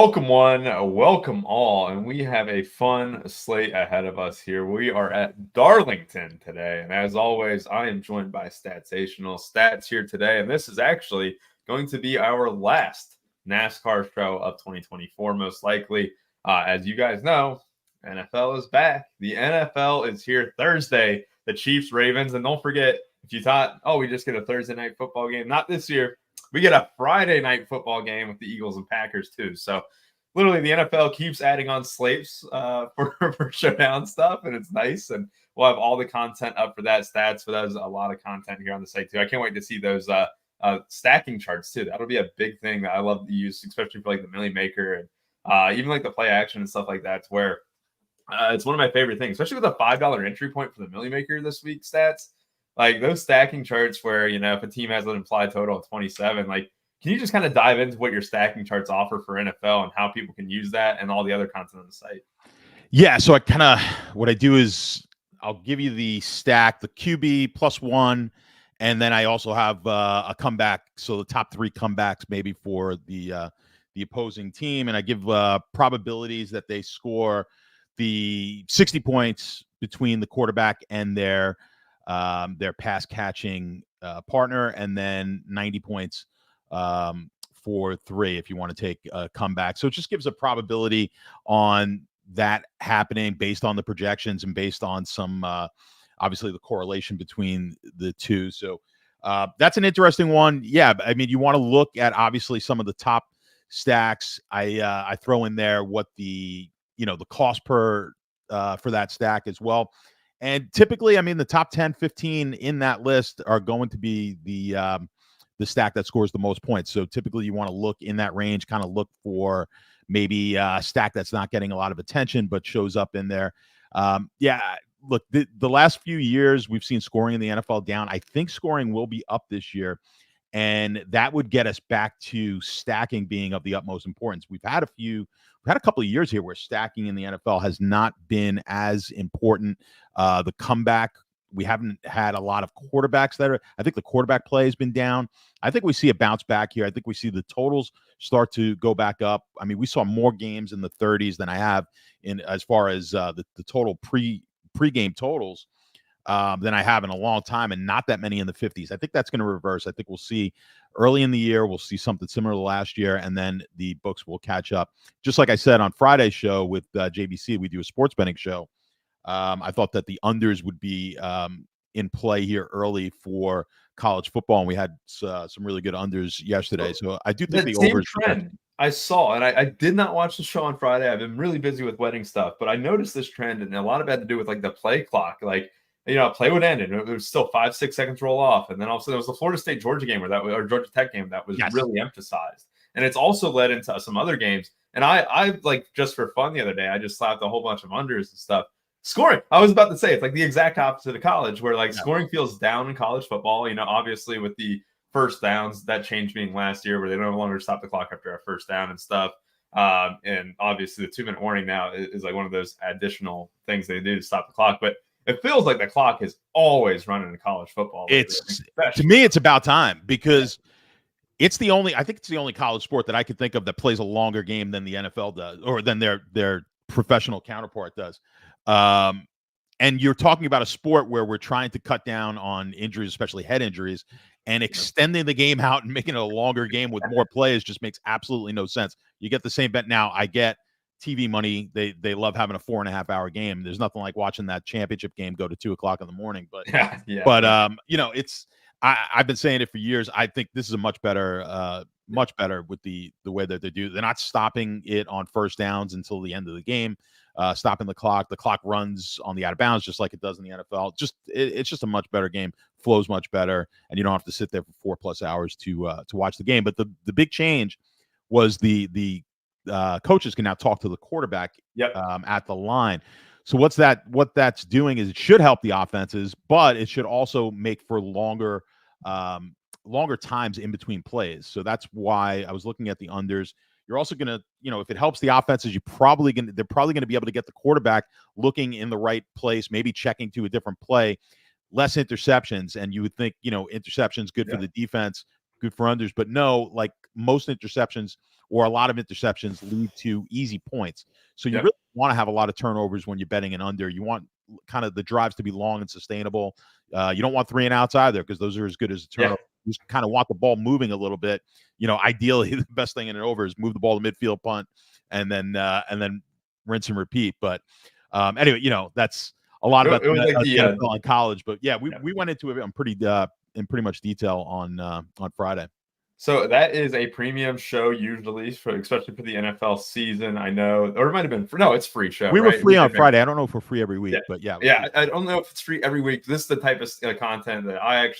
Welcome one, welcome all, and we have a fun slate ahead of us here. We are at Darlington today, and as always, I am joined by Statsational Stats here today, and this is actually going to be our last NASCAR show of 2024, most likely. As you guys know, NFL is back. The NFL is here Thursday, the Chiefs, Ravens, and don't forget, if you thought, we just get a Thursday night football game, not this year. We get a Friday night football game with the Eagles and Packers too. So literally the NFL keeps adding on slates for showdown stuff, and it's nice. And we'll have all the content up for that. Stats for those, a lot of content here on the site too. I can't wait to see those stacking charts too. That'll be a big thing that I love to use, especially for like the Millie Maker and even like the play action and stuff like that. It's where it's one of my favorite things, especially with a $5 entry point for the Millie Maker this week. Stats. Like those stacking charts where, if a team has an implied total of 27, like, can you just kind of dive into what your stacking charts offer for NFL and how people can use that and all the other content on the site? Yeah. So what I do is I'll give you the stack, the QB +1, and then I also have a comeback. So the top 3 comebacks maybe for the opposing team. And I give probabilities that they score the 60 points between the quarterback and their pass catching partner, and then 90 points for 3 if you want to take a comeback. So it just gives a probability on that happening based on the projections and based on some obviously the correlation between the two. So that's an interesting one. Yeah, I mean, you want to look at obviously some of the top stacks. I throw in there what the cost per for that stack as well. And typically, I mean, the top 10, 15 in that list are going to be the stack that scores the most points. So typically you want to look in that range, kind of look for maybe a stack that's not getting a lot of attention, but shows up in there. Look, the last few years we've seen scoring in the NFL down. I think scoring will be up this year, and that would get us back to stacking being of the utmost importance. We've had a couple of years here where stacking in the NFL has not been as important. The comeback, we haven't had a lot of quarterbacks I think the quarterback play has been down. I think we see a bounce back here. I think we see the totals start to go back up. I mean, we saw more games in the 30s than I have as far as the total pre-game totals than I have in a long time, and not that many in the 50s. I think that's going to reverse. I think we'll see early in the year, we'll see something similar to last year, and then the books will catch up. Just like I said on Friday's show with JBC, we do a sports betting show. I thought that the unders would be in play here early for college football, and we had some really good unders yesterday. So I do think the overs trend I saw, and I did not watch the show on Friday. I've been really busy with wedding stuff, but I noticed this trend, and a lot of it had to do with like the play clock. Like, play would end, and it was still 5-6 seconds roll off, and then all of a sudden there was the Florida State Georgia game or Georgia Tech game that was really emphasized, and it's also led into some other games. And I like, just for fun the other day, I just slapped a whole bunch of unders and stuff. Scoring, I was about to say, it's like the exact opposite of college, where like scoring feels down in college football. Obviously with the first downs, that change being last year where they no longer stop the clock after a first down and stuff. And obviously the 2-minute warning now is like one of those additional things they do to stop the clock. But it feels like the clock is always running in college football. To me, it's about time, because I think it's the only college sport that I could think of that plays a longer game than the NFL does, or than their professional counterpart does. And you're talking about a sport where we're trying to cut down on injuries, especially head injuries, and extending the game out and making it a longer game with more plays just makes absolutely no sense. You get the same bet. Now, I get TV money. They love having a 4.5-hour game. There's nothing like watching that championship game go to 2:00 in the morning. But I've been saying it for years. I think this is a much better with the way that they do. They're not stopping it on first downs until the end of the game. Stopping the clock. The clock runs on the out of bounds just like it does in the NFL. It's just a much better game. Flows much better, and you don't have to sit there for 4+ hours to watch the game. But the big change was the coaches can now talk to the quarterback at the line. So what that's doing is it should help the offenses, but it should also make for longer times in between plays. So that's why I was looking at the unders. You're also going to, if it helps the offenses, they're probably going to be able to get the quarterback looking in the right place, maybe checking to a different play, less interceptions. And you would think, interceptions good for the defense, good for unders, but no, like most interceptions or a lot of interceptions lead to easy points. So you really want to have a lot of turnovers when you're betting an under. You want kind of the drives to be long and sustainable. You don't want 3 and outs either, because those are as good as a turnover. You just kind of want the ball moving a little bit. Ideally, the best thing in an over is move the ball to midfield, punt, and then rinse and repeat. But anyway, that's a lot about the NFL and college. But we went into it in pretty much detail on Friday. So that is a premium show usually, especially for the NFL season. I know, or it might have been it's free show. We were free on Friday. I don't know if we're free every week, but I don't know if it's free every week. This is the type of content that I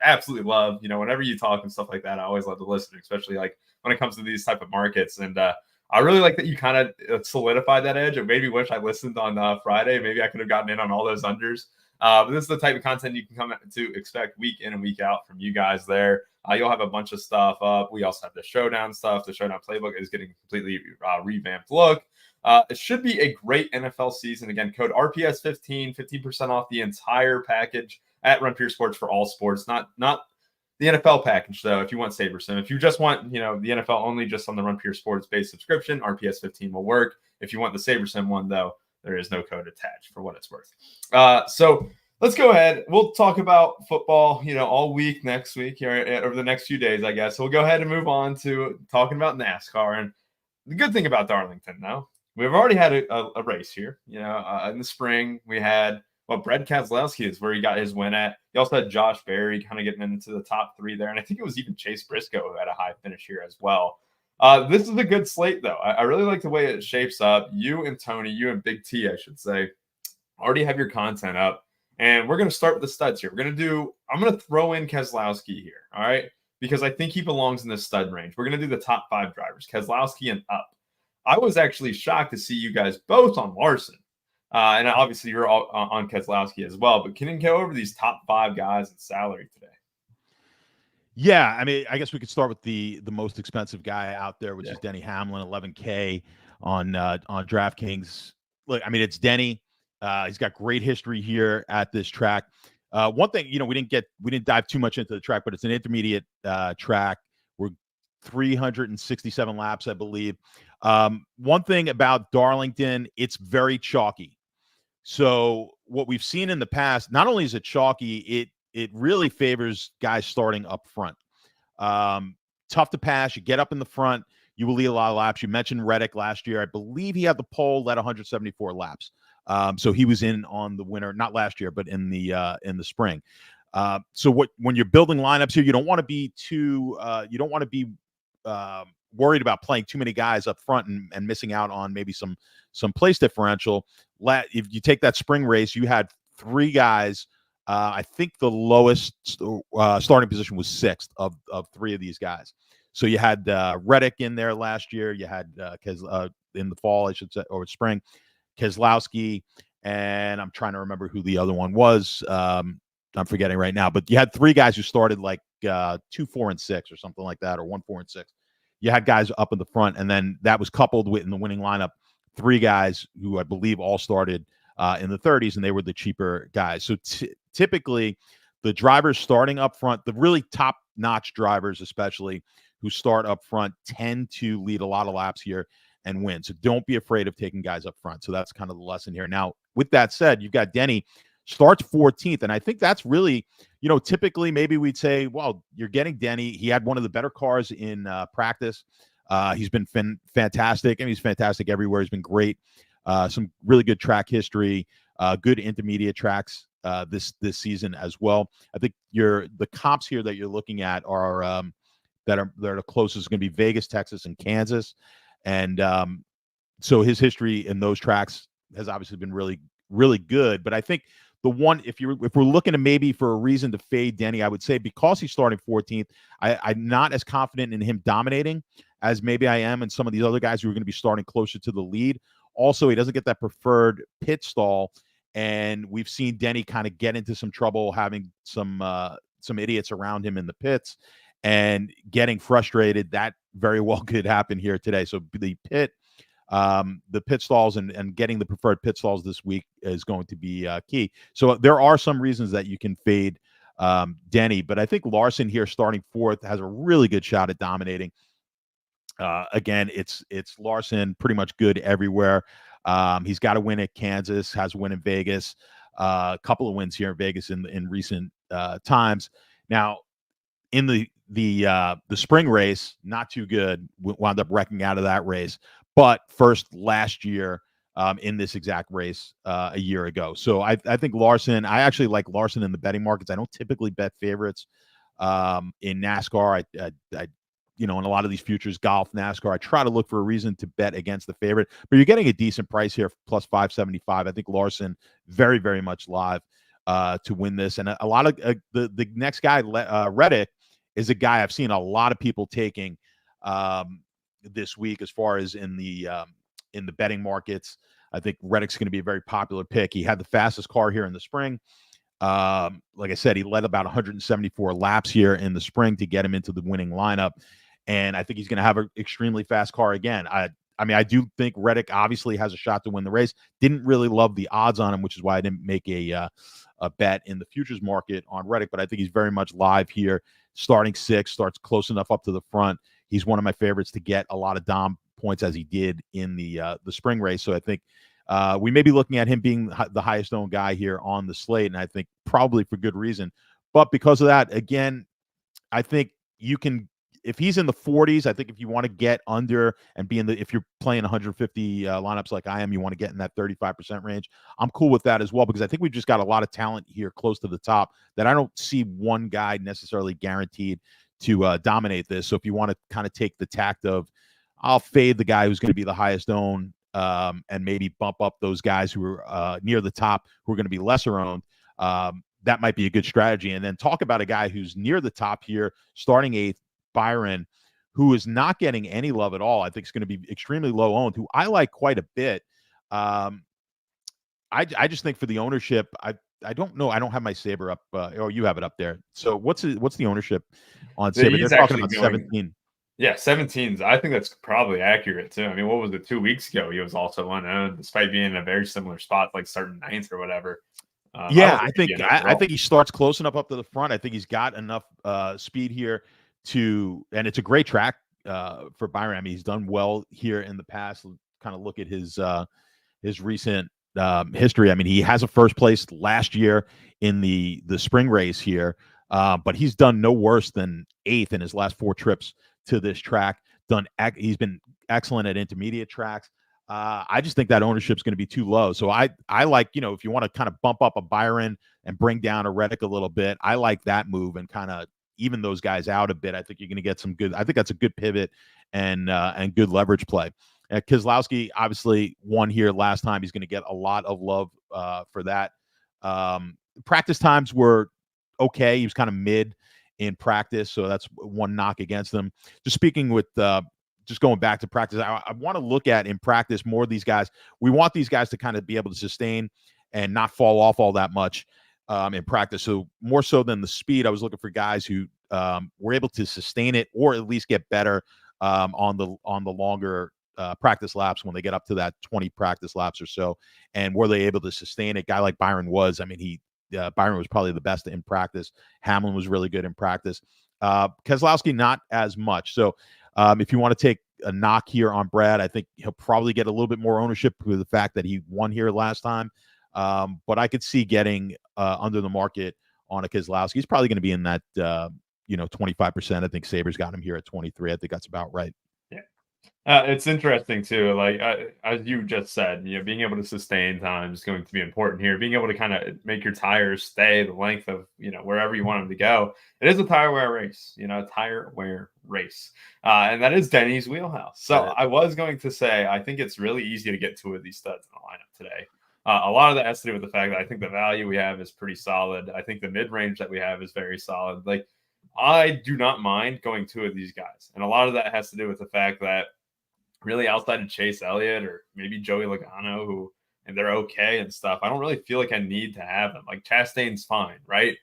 absolutely love. Whenever you talk and stuff like that, I always love to listen, especially like when it comes to these type of markets. And I really like that you kind of solidified that edge. I maybe wish I listened on Friday. Maybe I could have gotten in on all those unders. But this is the type of content you can come to expect week in and week out from you guys there. You'll have a bunch of stuff up. We also have the Showdown stuff. The Showdown playbook is getting a completely revamped look. It should be a great NFL season. Again, code RPS15, 15% off the entire package at Run Pure Sports for all sports. Not the NFL package, though, if you want SaberSim. If you just want, the NFL only just on the Run Pure Sports based subscription, RPS15 will work. If you want the SaberSim one, though, there is no code attached for what it's worth. So let's go ahead. We'll talk about football, all week next week here over the next few days, I guess. So we'll go ahead and move on to talking about NASCAR. And the good thing about Darlington, though, we've already had a race here. In the spring, we had Brad Keselowski is where he got his win at. You also had Josh Berry kind of getting into the top 3 there. And I think it was even Chase Briscoe who had a high finish here as well. This is a good slate, though. I really like the way it shapes up. You and Tony, you and Big T, I should say, already have your content up. And we're going to start with the studs here. I'm going to throw in Keselowski here, all right? Because I think he belongs in this stud range. We're going to do the top 5 drivers, Keselowski and up. I was actually shocked to see you guys both on Larson. And obviously you're all on Keselowski as well. But can you go over these top 5 guys in salary today? Yeah, I mean, I guess we could start with the most expensive guy out there, which is Denny Hamlin, $11K on DraftKings. Look, I mean, it's Denny. He's got great history here at this track. One thing, we didn't dive too much into the track, but it's an intermediate track. We're 367 laps, I believe. One thing about Darlington, it's very chalky. So what we've seen in the past, not only is it chalky, it really favors guys starting up front. Tough to pass. You get up in the front, you will lead a lot of laps. You mentioned Reddick last year. I believe he had the pole, led 174 laps. So he was in on the winner, not last year, but in the spring. So when you're building lineups here, you don't want to be worried about playing too many guys up front and missing out on maybe some place differential. If you take that spring race, you had 3 guys. I think the lowest starting position was 6th of 3 of these guys. So you had Reddick in there last year. You had in the fall, I should say, or spring, Keselowski, and I'm trying to remember who the other one was. I'm forgetting right now. But you had 3 guys who started like 2, 4, and 6 or something like that, or 1, 4, and 6. You had guys up in the front, and then that was coupled with, in the winning lineup, 3 guys who I believe all started in the 30s, and they were the cheaper guys. So typically, the drivers starting up front, the really top-notch drivers especially, who start up front, tend to lead a lot of laps here and win. So don't be afraid of taking guys up front. So that's kind of the lesson here. Now, with that said, you've got Denny starts 14th, and I think that's really, typically maybe we'd say, well, you're getting Denny. He had one of the better cars in practice. He's been fantastic, and he's fantastic everywhere. He's been great. Some really good track history, good intermediate tracks this season as well. I think the comps here that you're looking at are that are the closest going to be Vegas, Texas, and Kansas. And so his history in those tracks has obviously been really, really good. But I think the one, if we're looking to maybe for a reason to fade Denny, I would say because he's starting 14th, I'm not as confident in him dominating as maybe I am in some of these other guys who are going to be starting closer to the lead. Also, he doesn't get that preferred pit stall. And we've seen Denny kind of get into some trouble having some idiots around him in the pits and getting frustrated. That very well could happen here today. So the pit stalls and getting the preferred pit stalls this week is going to be key. So there are some reasons that you can fade Denny. But I think Larson here starting fourth has a really good shot at dominating. Again, it's Larson pretty much good everywhere. He's got a win at Kansas, has a win in Vegas, a couple of wins here in Vegas in recent times. Now, in the spring race, not too good. Wound up wrecking out of that race, but first last year in this exact race a year ago. So I think Larson. I actually like Larson in the betting markets. I don't typically bet favorites in NASCAR. I in a lot of these futures, golf, NASCAR, I try to look for a reason to bet against the favorite. But you're getting a decent price here, plus 575. I think Larson very, very much live to win this. And a lot of the next guy, Reddick, is a guy I've seen a lot of people taking this week as far as in the betting markets. I think Reddick's going to be a very popular pick. He had the fastest car here in the spring. Like I said, he led about 174 laps here in the spring to get him into the winning lineup. And I think he's going to have an extremely fast car again. I do think Reddick obviously has a shot to win the race. Didn't really love the odds on him, which is why I didn't make a bet in the futures market on Reddick. But I think he's very much live here. Starting sixth, starts close enough up to the front. He's one of my favorites to get a lot of dom points as he did in the spring race. So I think we may be looking at him being the highest owned guy here on the slate, and I think probably for good reason. But because of that, again, I think you can, if he's in the 40s, I think if you want to get under and be if you're playing 150 lineups like I am, you want to get in that 35% range. I'm cool with that as well, because I think we've just got a lot of talent here close to the top that I don't see one guy necessarily guaranteed to dominate this. So if you want to kind of take the tact of, I'll fade the guy who's going to be the highest owned, and maybe bump up those guys who are near the top who are going to be lesser owned. That might be a good strategy. And then talk about a guy who's near the top here, starting eighth, Byron, who is not getting any love at all. I think is going to be extremely low owned, who I like quite a bit. I just think for the ownership, I don't know. I don't have my Saber up, or you have it up there. So what's the ownership on Saber? They're talking about 17. Yeah, 17s. I think that's probably accurate too. I mean, what was it 2 weeks ago? He was also unowned, despite being in a very similar spot, like starting ninth or whatever. I think he starts close enough up to the front. I think he's got enough speed here and it's a great track for Byron. I mean, he's done well here in the past. Kind of look at his recent history. I mean, he has a first place last year in the spring race here, but he's done no worse than eighth in his last 4 trips to this track. He's been excellent at intermediate tracks. I just think that ownership is going to be too low. So I like, if you want to kind of bump up a Byron and bring down a Reddick a little bit, I like that move and kind of even those guys out a bit. I think you're going to get some good. I think that's a good pivot and good leverage play. Keselowski obviously won here last time. He's going to get a lot of love for that. Practice times were okay. He was kind of mid in practice, so that's one knock against him. Just speaking with just going back to practice, I want to look at in practice more of these guys. We want these guys to kind of be able to sustain and not fall off all that much in practice. So more so than the speed, I was looking for guys who were able to sustain it or at least get better on the longer practice laps when they get up to that 20 practice laps or so. And were they able to sustain it? Guy like Byron was. I mean, Byron was probably the best in practice. Hamlin was really good in practice. Keselowski, not as much. So if you want to take a knock here on Brad, I think he'll probably get a little bit more ownership with the fact that he won here last time. But I could see getting under the market on a Keselowski. He's probably going to be in that 25%. I think Saber's got him here at 23. I think that's about right. It's interesting too. Like as you just said, being able to sustain time is going to be important here. Being able to kind of make your tires stay the length of wherever you want them to go. It is a tire wear race. And that is Denny's wheelhouse. So I was going to say I think it's really easy to get 2 of these studs in the lineup today. A lot of that has to do with the fact that I think the value we have is pretty solid. I think the mid range that we have is very solid. Like I do not mind going 2 of these guys, and a lot of that has to do with the fact that. Really outside of Chase Elliott or maybe Joey Logano, and they're okay and stuff, I don't really feel like I need to have them. Like Chastain's fine, right?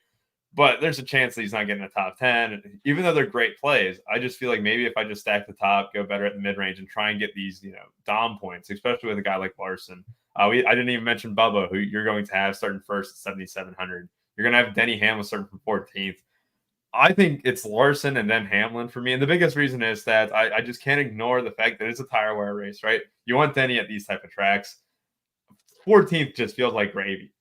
But there's a chance that he's not getting a top 10. Even though they're great plays, I just feel like maybe if I just stack the top, go better at the mid-range, and try and get these, dom points, especially with a guy like Larson. I didn't even mention Bubba, who you're going to have starting first at 7,700. You're going to have Denny Hamlin starting from 14th. I think it's Larson and then Hamlin for me. And the biggest reason is that I just can't ignore the fact that it's a tire wear race, right? You want Denny at these type of tracks. 14th just feels like gravy.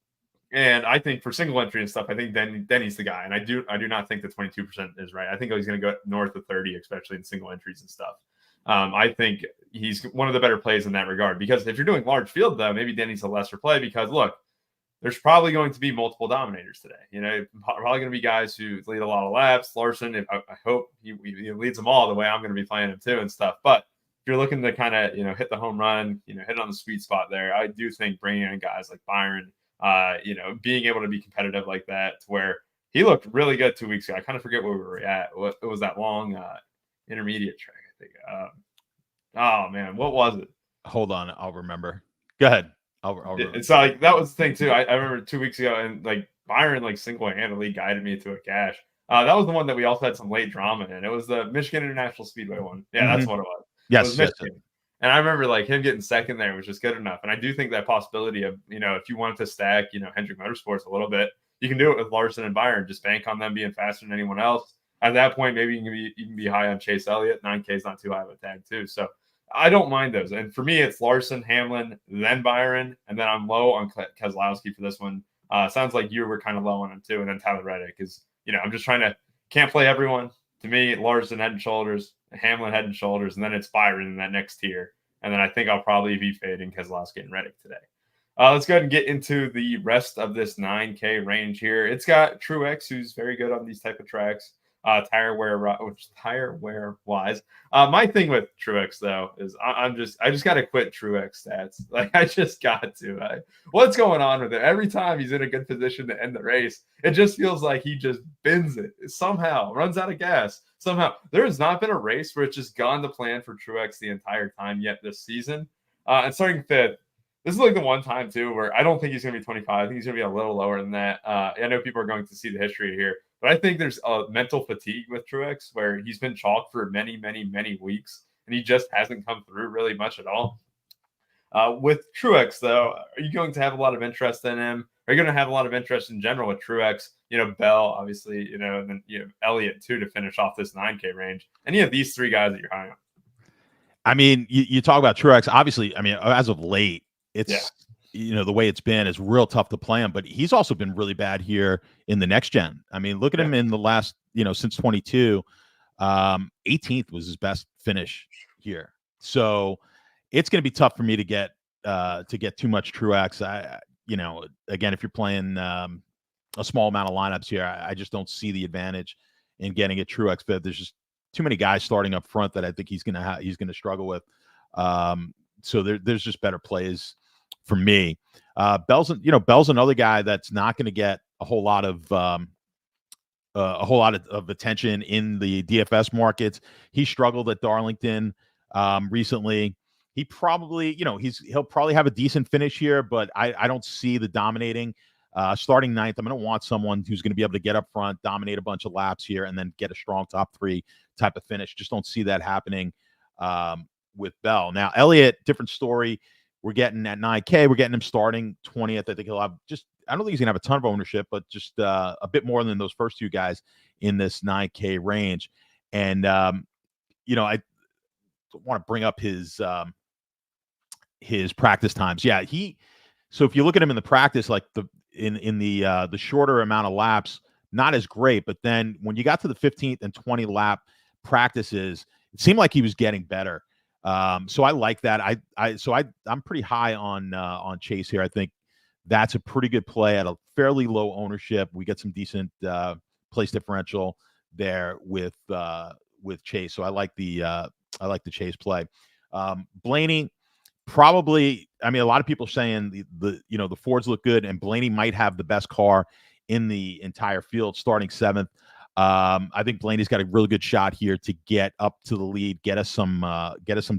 And I think for single entry and stuff, I think Denny's the guy. And I do not think the 22% is right. I think he's going to go north of 30, especially in single entries and stuff. I think he's one of the better plays in that regard, because if you're doing large field, though, maybe Denny's a lesser play, because look, there's probably going to be multiple dominators today. Probably going to be guys who lead a lot of laps. Larson, I hope he leads them all the way I'm going to be playing him too and stuff. But if you're looking to kind of, hit the home run, hit on the sweet spot there, I do think bringing in guys like Byron, being able to be competitive like that, to where he looked really good 2 weeks ago. I kind of forget where we were at. It was that long intermediate track, I think. Oh man, what was it? Hold on, I'll remember. Go ahead. It's like that was the thing too. I remember 2 weeks ago, and like Byron like single-handedly guided me to a cash. That was the one that we also had some late drama in. It was the Michigan International Speedway one. Yeah, that's what it was. Yes, yes. And I remember like him getting second there was just good enough. And I do think that possibility of, if you wanted to stack, Hendrick Motorsports a little bit, you can do it with Larson and Byron. Just bank on them being faster than anyone else. At that point, maybe you can be high on Chase Elliott. 9K is not too high of a tag too. So I don't mind those. And for me, it's Larson, Hamlin, then Byron, and then I'm low on Keselowski for this one. Sounds like you were kind of low on him too. And then Tyler Reddick is, I'm just can't play everyone. To me, Larson head and shoulders, Hamlin head and shoulders, and then it's Byron in that next tier. And then I think I'll probably be fading Keselowski and Reddick today. Let's go ahead and get into the rest of this 9K range here. It's got Truex, who's very good on these type of tracks. Tire wear wise. My thing with Truex though is I just got to quit Truex stats. Like I just got to. What's going on with it? Every time he's in a good position to end the race, it just feels like he just bends it somehow, runs out of gas somehow. There has not been a race where it's just gone to plan for Truex the entire time yet this season. And starting fifth, this is like the one time too where I don't think he's going to be 25. I think he's going to be a little lower than that. I know people are going to see the history here. But I think there's a mental fatigue with Truex where he's been chalked for many, many, many weeks, and he just hasn't come through really much at all. With Truex, though, are you going to have a lot of interest in him? Are you going to have a lot of interest in general with Truex? Bell, obviously, and then you have Elliott, too, to finish off this 9K range. Any of these three guys that you're high on? I mean, you talk about Truex. Obviously, I mean, as of late, it's the way it's been is real tough to play him, but he's also been really bad here in the next gen. I mean, look at him in the last, since 22, 18th was his best finish here. So it's going to be tough for me to get too much Truex. Again, if you're playing a small amount of lineups here, I just don't see the advantage in getting a Truex fifth. There's just too many guys starting up front that I think he's going to struggle with. So there's just better plays for me. Bell's another guy that's not going to get a whole lot of attention in the DFS markets. He struggled at Darlington recently. He probably, he'll probably have a decent finish here, but I don't see the dominating. Starting ninth, I'm going to want someone who's going to be able to get up front, dominate a bunch of laps here, and then get a strong top three type of finish. Just don't see that happening with Bell. Now, Elliott, different story. We're getting at 9K. We're getting him starting 20th. I think he'll have I don't think he's going to have a ton of ownership, but just a bit more than those first two guys in this 9K range. And, I want to bring up his practice times. Yeah, so if you look at him in the practice, like in the shorter amount of laps, not as great. But then when you got to the 15th and 20 lap practices, it seemed like he was getting better. So I like that. I'm pretty high on Chase here. I think that's a pretty good play at a fairly low ownership. We get some decent place differential there with Chase. So I like the Chase play. Blaney, probably. I mean, a lot of people saying the Fords look good, and Blaney might have the best car in the entire field, starting 7th. I think Blaney's got a really good shot here to get up to the lead, get us some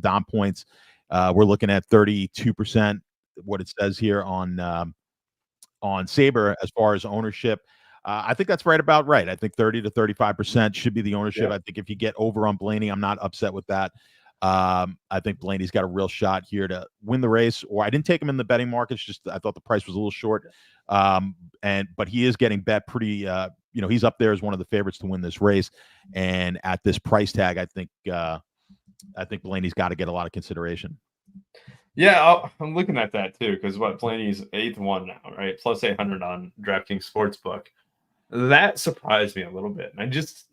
Dom points. We're looking at 32%, what it says here on Sabre as far as ownership. I think that's about right. I think 30 to 35% should be the ownership. Yeah. I think if you get over on Blaney, I'm not upset with that. I think Blaney's got a real shot here to win the race. Or I didn't take him in the betting markets. Just I thought the price was a little short. But he is getting bet pretty. He's up there as one of the favorites to win this race. And at this price tag, I think Blaney's got to get a lot of consideration. Yeah, I'm looking at that too because Blaney's 8-1 now, right? Plus 800 on DraftKings Sportsbook. That surprised me a little bit. And I just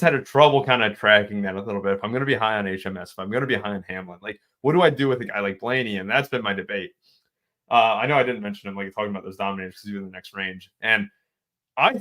had a trouble kind of tracking that a little bit. If I'm going to be high on HMS, if I'm going to be high on Hamlin, like what do I do with a guy like Blaney? And that's been my debate. I know I didn't mention him, like talking about those dominators because he's in the next range. And I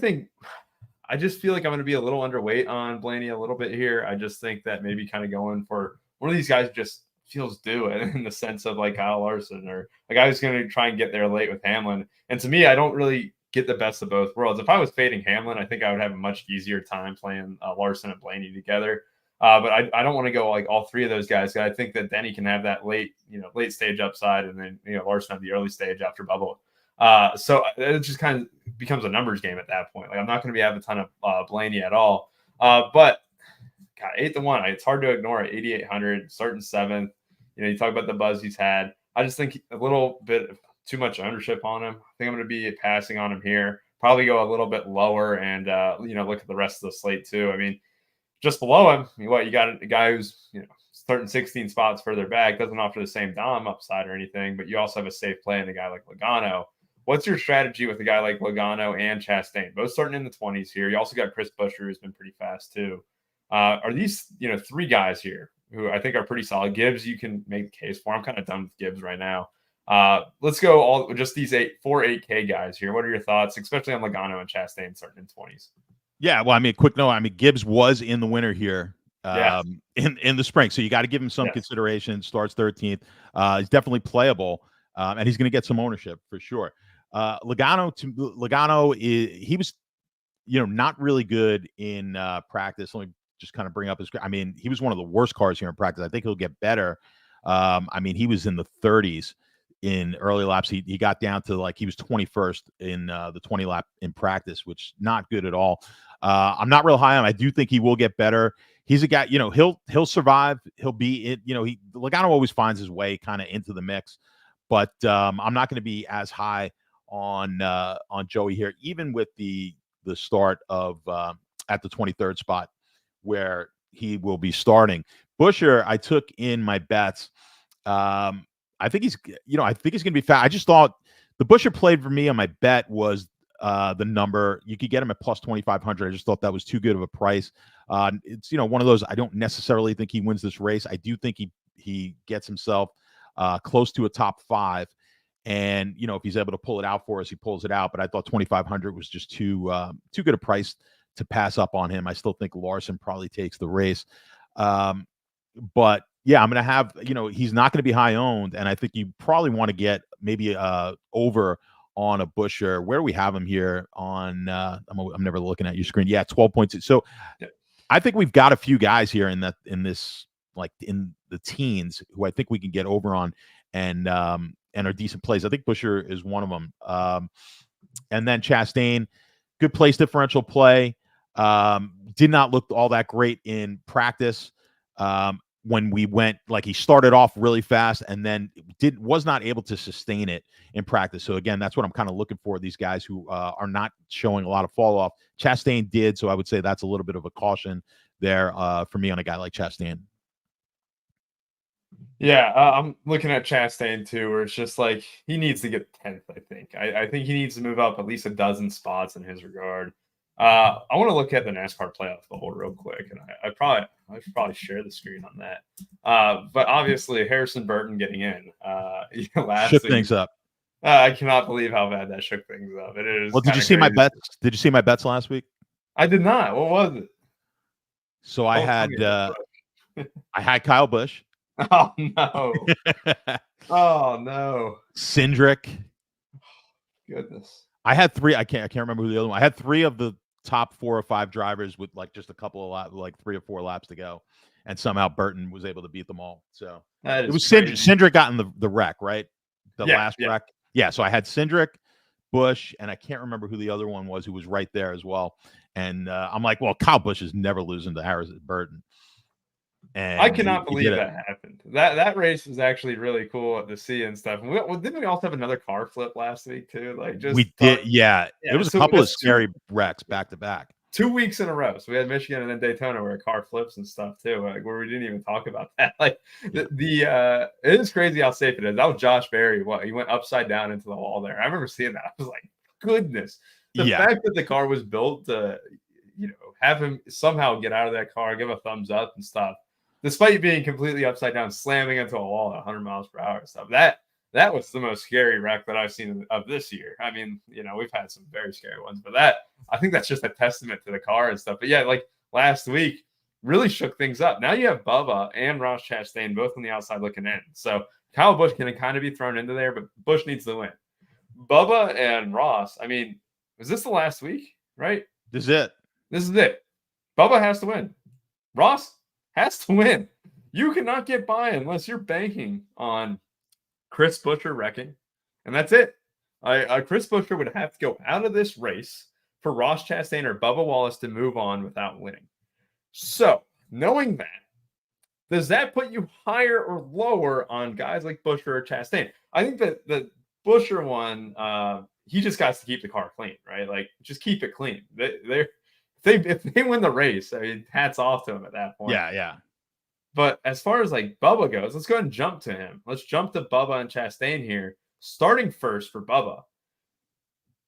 just feel like I'm going to be a little underweight on Blaney a little bit here. I just think that maybe kind of going for one of these guys who just feels due in the sense of like Kyle Larson or a guy who's going to try and get there late with Hamlin. And to me, I don't really get the best of both worlds. If I was fading Hamlin, I think I would have a much easier time playing Larson and Blaney together. But I don't want to go like all three of those guys. I think that Denny can have that late stage upside, and then Larson have the early stage after Bubba. So it just kind of becomes a numbers game at that point. Like I'm not going to be having a ton of Blaney at all. But God, 8-1, it's hard to ignore it. 8,800, starting seventh. You talk about the buzz he's had. I just think a little bit of too much ownership on him. I think I'm going to be passing on him here. Probably go a little bit lower and look at the rest of the slate too. I mean, just below him, you got a guy who's starting 16 spots further back, doesn't offer the same Dom upside or anything, but you also have a safe play in a guy like Logano. What's your strategy with a guy like Logano and Chastain? Both starting in the 20s here. You also got Chris Buescher, who's been pretty fast too. Are these three guys here who I think are pretty solid? Gibbs, you can make the case for. I'm kind of done with Gibbs right now. Let's go just these 8K guys here. What are your thoughts, especially on Logano and Chastain starting in 20s? Yeah, well, quick note. Gibbs was in the winner here in the spring, so you got to give him some consideration. Starts 13th. He's definitely playable, and he's going to get some ownership for sure. Logano he was, not really good in practice. Let me just kind of bring up his. He was one of the worst cars here in practice. I think he'll get better. He was in the 30s in early laps. He got down to he was 21st in the 20 lap in practice, which not good at all. I'm not real high on him. I do think he will get better. He's a guy, he'll survive. He'll be it. Logano always finds his way kind of into the mix, but I'm not going to be as high on Joey here, even with the start of at the 23rd spot where he will be starting. Buescher, I took in my bets. I think he's going to be fat. I just thought the Buescher played for me on my bet was the number. You could get him at plus 2,500. I just thought that was too good of a price. It's, one of those, I don't necessarily think he wins this race. I do think he gets himself close to a top 5. And, if he's able to pull it out for us, he pulls it out. But I thought 2,500 was just too good a price to pass up on him. I still think Larson probably takes the race. But yeah, I'm going to have, he's not going to be high owned. And I think you probably want to get maybe over on a Buescher. Where do we have him here on, I'm never looking at your screen. Yeah, 12.2. So I think we've got a few guys here in this, in the teens who I think we can get over on and are decent plays. I think Buescher is one of them. And then Chastain, good place differential play. Did not look all that great in practice. When we went, he started off really fast and then was not able to sustain it in practice. So again, that's what I'm kind of looking for. These guys who are not showing a lot of fall off. Chastain did, so I would say that's a little bit of a caution there for me on a guy like Chastain. Yeah, I'm looking at Chastain too, where it's just he needs to get 10th. I think. I think he needs to move up at least a dozen spots in his regard. I want to look at the NASCAR playoff goal real quick, and I should probably share the screen on that. But obviously, Harrison Burton getting in shook things up. I cannot believe how bad that shook things up. It is. Well, did you see my bets? Did you see my bets last week? I did not. What was it? So I had Kyle Busch. Oh no! Oh no! Cindric. Goodness. I had 3. I can't remember who the other one. I had 3 of the top 4 or 5 drivers with just a couple of 3 or 4 laps to go, and somehow Burton was able to beat them all. So it was Cindric got in the wreck, right? The last wreck. Yeah. So I had Cindric, Busch, and I can't remember who the other one was who was right there as well. And I'm like, well, Kyle Busch is never losing to Harrison Burton. And I cannot he believe did it. that happened. That race was actually really cool to see and stuff. And didn't we also have another car flip last week too? Like We just did, yeah. There yeah. was a So couple of that's scary wrecks back to back. 2 weeks in a row. So we had Michigan and then Daytona where a car flips and stuff too, like where we didn't even talk about that. Like Yeah. it is crazy how safe it is. That was Josh Berry. He went upside down into the wall there. I remember seeing that. I was like, goodness. The Yeah. fact that the car was built to, have him somehow get out of that car, give a thumbs up and stuff, despite being completely upside down, slamming into a wall at 100 miles per hour and stuff. That was the most scary wreck that I've seen of this year. I mean, we've had some very scary ones, but I think that's just a testament to the car and stuff. But yeah, like last week, really shook things up. Now you have Bubba and Ross Chastain both on the outside looking in. So Kyle Busch can kind of be thrown into there, but Busch needs to win. Bubba and Ross, I mean, was this the last week, right? This is it. This is it. Bubba has to win. Ross has to win. You cannot get by unless you're banking on Chris Buescher wrecking, and that's it. Chris Buescher would have to go out of this race for Ross Chastain or Bubba Wallace to move on without winning. So, knowing that, does that put you higher or lower on guys like Buescher or Chastain? I think that the Buescher one, he just got to keep the car clean, right? Like, just keep it clean. If they win the race, I mean, hats off to him at that point. Yeah. But as far as like Bubba goes, let's go ahead and jump to him. Let's jump to Bubba and Chastain here. Starting first for Bubba.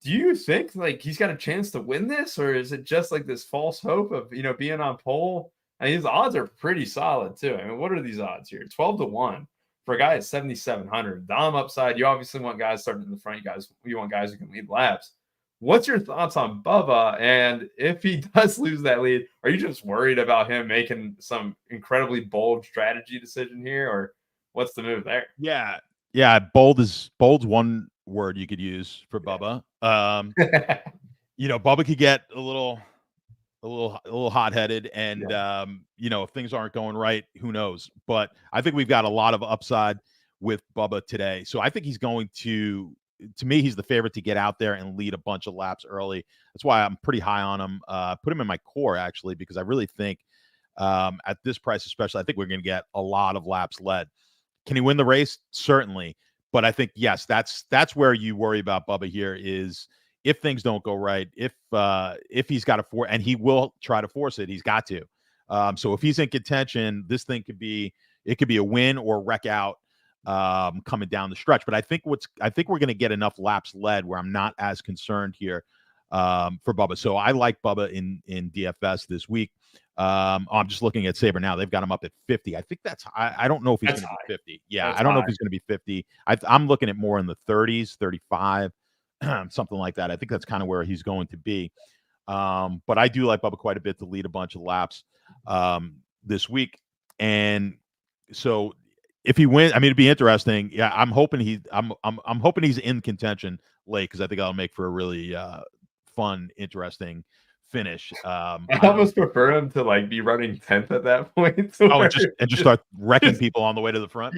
Do you think like he's got a chance to win this, or is it just like this false hope of being on pole? I mean, his odds are pretty solid too. I mean, what are these odds here? 12-1 for a guy at 7,700. Dom upside. You obviously want guys starting in the front. You want guys who can lead laps. What's your thoughts on Bubba? And if he does lose that lead, are you just worried about him making some incredibly bold strategy decision here, or what's the move there? Yeah. Bold's one word you could use for Bubba. Bubba could get a little hot-headed, and if things aren't going right, who knows? But I think we've got a lot of upside with Bubba today. So I think he's going to me, he's the favorite to get out there and lead a bunch of laps early. That's why I'm pretty high on him. Put him in my core, actually, because I really think at this price especially, I think we're going to get a lot of laps led. Can he win the race? Certainly. But I think, yes, that's where you worry about Bubba here is if things don't go right, if he's got to force, and he will try to force it, he's got to. So if he's in contention, this thing could be a win or wreck out coming down the stretch. But I think we're going to get enough laps led where I'm not as concerned here for Bubba. So I like Bubba in DFS this week. I'm just looking at Sabre now. They've got him up at 50. I think I don't know if he's going to be 50. Yeah, I don't know if he's going to be 50. I'm looking at more in the 30s, 35, something like that. I think that's kind of where he's going to be. But I do like Bubba quite a bit to lead a bunch of laps this week. And so if he wins, I mean, it'd be interesting. Yeah, I'm hoping he's in contention late because I think that'll make for a really fun, interesting finish. I almost prefer him to like be running 10th at that point. And just start wrecking people on the way to the front.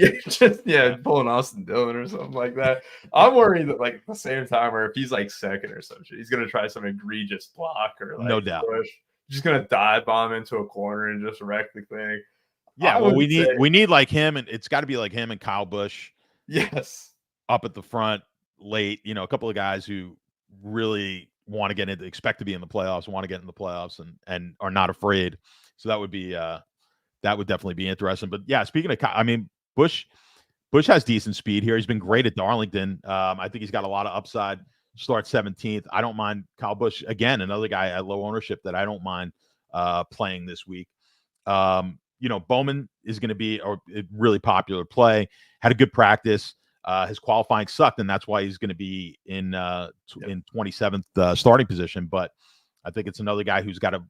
Yeah, pulling Austin Dillon or something like that. I'm worried that like at the same time where if he's like second or some shit, he's gonna try some egregious block or like no doubt push. Just gonna dive bomb into a corner and just wreck the thing. Yeah, well, we need like him, and it's got to be like him and Kyle Busch. Yes, up at the front late. A couple of guys who really want to expect to be in the playoffs, want to get in the playoffs, and are not afraid. So that would definitely be interesting. But yeah, speaking of, I mean, Busch has decent speed here. He's been great at Darlington. I think he's got a lot of upside. Start 17th. I don't mind Kyle Busch again, another guy at low ownership that I don't mind playing this week. Bowman is going to be a really popular play. Had a good practice. His qualifying sucked, and that's why he's going to be in 27th starting position. But I think it's another guy who's got a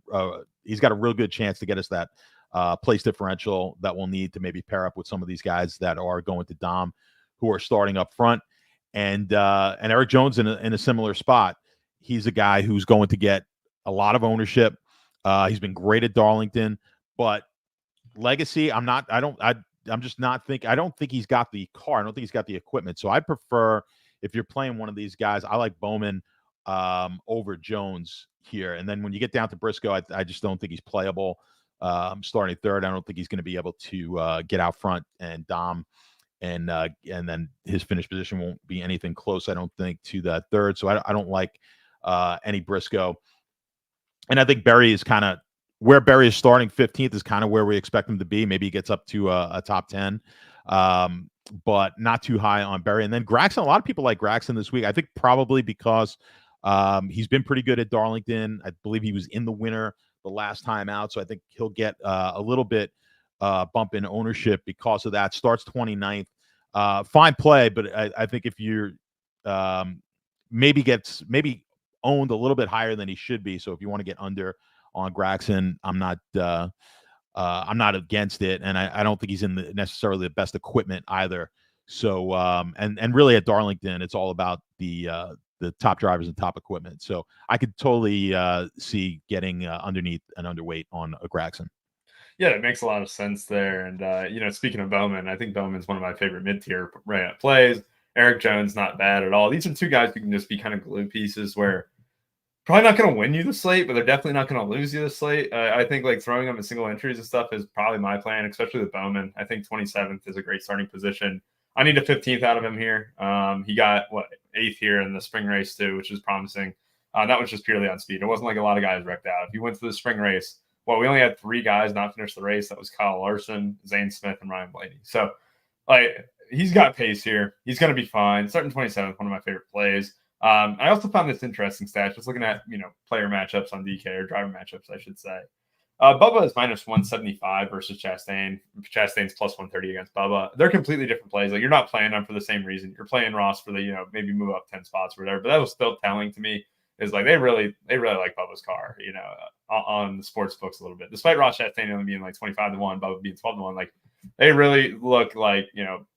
real good chance to get us that place differential that we'll need to maybe pair up with some of these guys that are going to Dom, who are starting up front, and Eric Jones in a similar spot. He's a guy who's going to get a lot of ownership. He's been great at Darlington, but legacy, I don't think he's got the car. I don't think he's got the equipment. So I prefer, if you're playing one of these guys, I like Bowman over Jones here. And then when you get down to Briscoe, I just don't think he's playable. starting third. I don't think he's going to be able to get out front and dom, and then his finish position won't be anything close, I don't think, to that third. So I don't like any Briscoe. And I think Berry is kind of where Berry is starting 15th is kind of where we expect him to be. Maybe he gets up to a top 10, but not too high on Berry. And then Gragson, a lot of people like Gragson this week. I think probably because he's been pretty good at Darlington. I believe he was in the winner the last time out. So I think he'll get a little bit bump in ownership because of that. Starts 29th. Fine play, but I think if you're maybe owned a little bit higher than he should be. So if you want to get under on Gragson, I'm not against it, and I don't think he's in necessarily the best equipment either. So and really at Darlington, it's all about the top drivers and top equipment. So I could totally see getting underneath and underweight on a Gragson. Yeah, it makes a lot of sense there. And speaking of Bowman, I think Bowman's one of my favorite mid-tier plays. Eric Jones, not bad at all. These are two guys who can just be kind of glue pieces where probably not going to win you the slate, but they're definitely not going to lose you the slate. I think like throwing them in single entries and stuff is probably my plan, especially with Bowman. I think 27th is a great starting position. I need a 15th out of him here. He got 8th here in the spring race too, which is promising. That was just purely on speed. It wasn't like a lot of guys wrecked out. If you went to the spring race, we only had 3 guys not finish the race. That was Kyle Larson, Zane Smith, and Ryan Blaney. So he's got pace here. He's going to be fine. Starting 27th, one of my favorite plays. I also found this interesting stat, just looking at, player matchups on DK, or driver matchups, I should say. Bubba is minus 175 versus Chastain. Chastain's plus 130 against Bubba. They're completely different plays. Like, you're not playing them for the same reason. You're playing Ross for the, maybe move up 10 spots or whatever. But that was still telling to me is like, they really like Bubba's car, on the sports books a little bit. Despite Ross Chastain only being like 25-1, Bubba being 12-1, like, they really look like,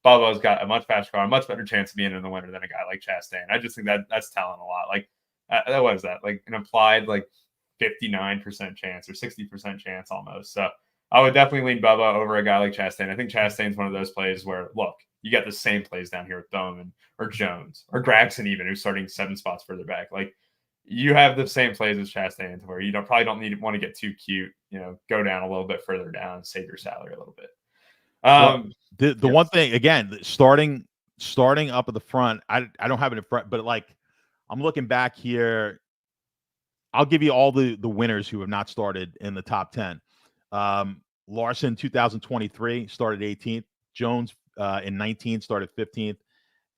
Bubba's got a much faster car, a much better chance of being in the winner than a guy like Chastain. I just think that's telling a lot. Like, what is that? Like an implied, 59% chance or 60% chance almost. So I would definitely lean Bubba over a guy like Chastain. I think Chastain's one of those plays where, look, you got the same plays down here with Bowman or Jones or Gragson even, who's starting 7 spots further back. Like, you have the same plays as Chastain to where you probably don't want to get too cute, go down a little bit further down, save your salary a little bit. The yes. One thing, again, starting up at the front, I don't have it in front, but I'm looking back here. I'll give you all the winners who have not started in the top 10. Larson, 2023, started 18th. Jones in 19 started 15th.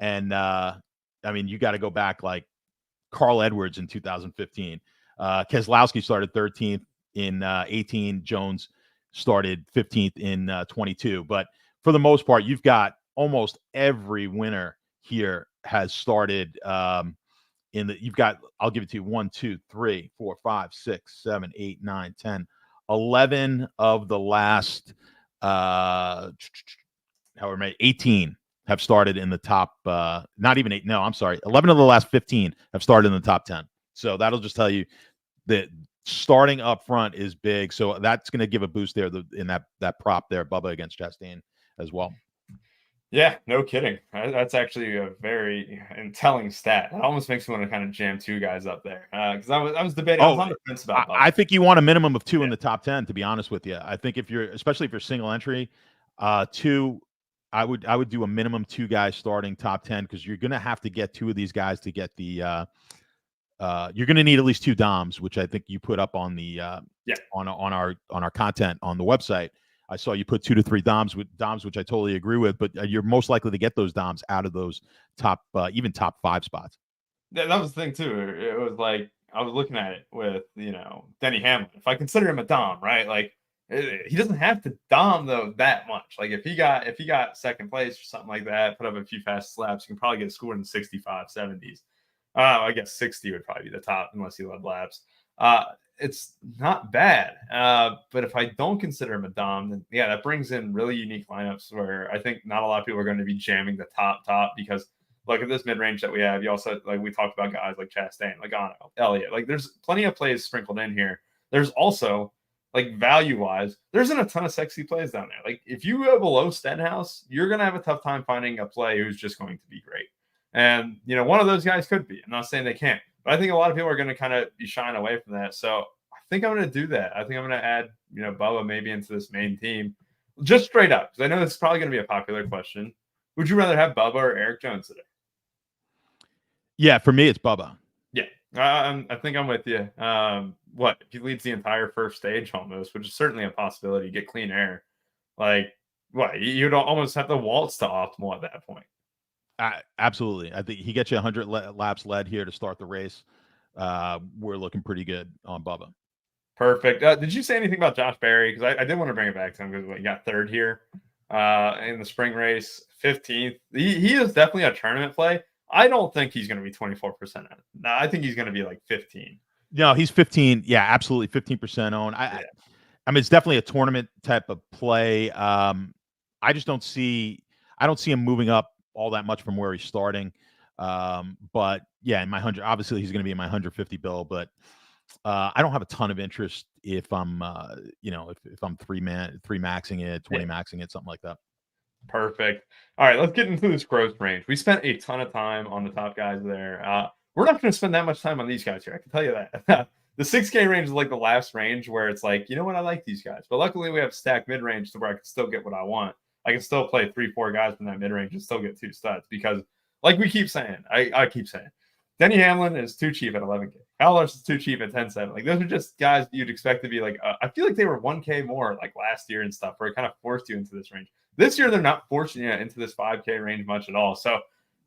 And you got to go back like Carl Edwards in 2015. Keselowski started 13th in 18. Jones started 15th in 22. But for the most part, you've got almost every winner here has started you've got, I'll give it to you, 1, 2, 3, 4, 5, 6, 7, 8, 9, 10, 11 of the last, 18 have started in the top, not even 8. No, I'm sorry. 11 of the last 15 have started in the top 10. So that'll just tell you that starting up front is big. So that's going to give a boost there in that prop there, Bubba against Chastain as well. Yeah, no kidding. That's actually a very telling stat. It almost makes me want to kind of jam 2 guys up there because I was debating. I was on the fence about Bubba. I think you want a minimum of 2 in the top 10. To be honest with you, I think especially if you're single entry, 2. I would do a minimum 2 guys starting top 10 because you're going to have to get 2 of these guys to get the. You're going to need at least 2 DOMs, which I think you put up on the on our content on the website. I saw you put 2 to 3 DOMs, which I totally agree with. But you're most likely to get those DOMs out of those top, even top 5 spots. That was the thing too. It was like I was looking at it with Denny Hamlin. If I consider him a DOM, right? Like, he doesn't have to dom though that much. Like, if he got second place or something like that, put up a few fast laps, you can probably get scored in the 65, 70s. I guess 60 would probably be the top unless he led laps. It's not bad. But if I don't consider him a dom, then that brings in really unique lineups where I think not a lot of people are going to be jamming the top because look at this mid-range that we have. You also, like, we talked about guys like Chastain, Logano, Elliott. Like, there's plenty of plays sprinkled in here. There's also, like, value-wise, there isn't a ton of sexy plays down there. Like, if you go below Stenhouse, you're going to have a tough time finding a play who's just going to be great. And, one of those guys could be. I'm not saying they can't. But I think a lot of people are going to kind of be shying away from that. So I think I'm going to do that. I think I'm going to add, Bubba maybe into this main team, just straight up, because I know this is probably going to be a popular question. Would you rather have Bubba or Eric Jones today? Yeah, for me, it's Bubba. Yeah, I think I'm with you. If he leads the entire first stage almost, which is certainly a possibility, get clean air. Like, you'd almost have to waltz to optimal at that point. Absolutely. I think he gets you 100 laps led here to start the race. We're looking pretty good on Bubba. Perfect. Did you say anything about Josh Berry? Because I did want to bring it back to him because he got third here in the spring race, 15th. He is definitely a tournament play. I don't think he's going to be 24%. No, I think he's going to be like 15. No, he's 15. Yeah, absolutely. 15% owned. I mean, it's definitely a tournament type of play. I just don't see him moving up all that much from where he's starting. But yeah, in my 100, obviously he's going to be in my 150 bill, but I don't have a ton of interest if I'm, if I'm three maxing it, 20 maxing it, something like that. Perfect. All right, let's get into this growth range. We spent a ton of time on the top guys there. We're not going to spend that much time on these guys here. I can tell you that. The 6K range is like the last range where it's like, you know what, I like these guys. But luckily we have stacked mid-range to where I can still get what I want. I can still play 3-4 guys from that mid-range and still get 2 studs because, like we keep saying, I keep saying, Denny Hamlin is too cheap at 11K. Kyle Larson is too cheap at 10-7. Like, those are just guys you'd expect to be like, I feel like they were 1K more like last year and stuff where it kind of forced you into this range. This year, they're not forcing you into this 5K range much at all. So,